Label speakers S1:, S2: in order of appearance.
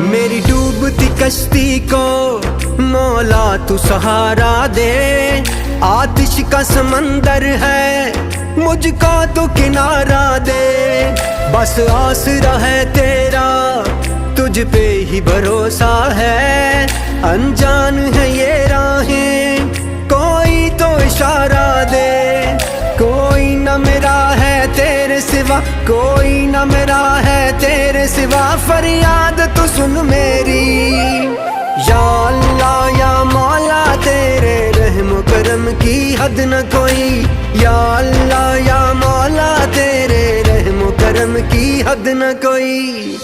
S1: मेरी डूबती कश्ती को मौला तू सहारा दे। आतिश का समंदर है मुझको तो किनारा दे। बस आसरा है तेरा तुझ पे ही भरोसा है। अनजान है ये राहें कोई तो इशारा दे। कोई न मेरा है तेरे सिवा, कोई न मेरा है तेरे सिवा। फरियाद तू सुन मेरी या अल्लाह या मौला, तेरे रहम करम की हद न कोई। या अल्लाह या मौला, तेरे रहम करम की हद न कोई।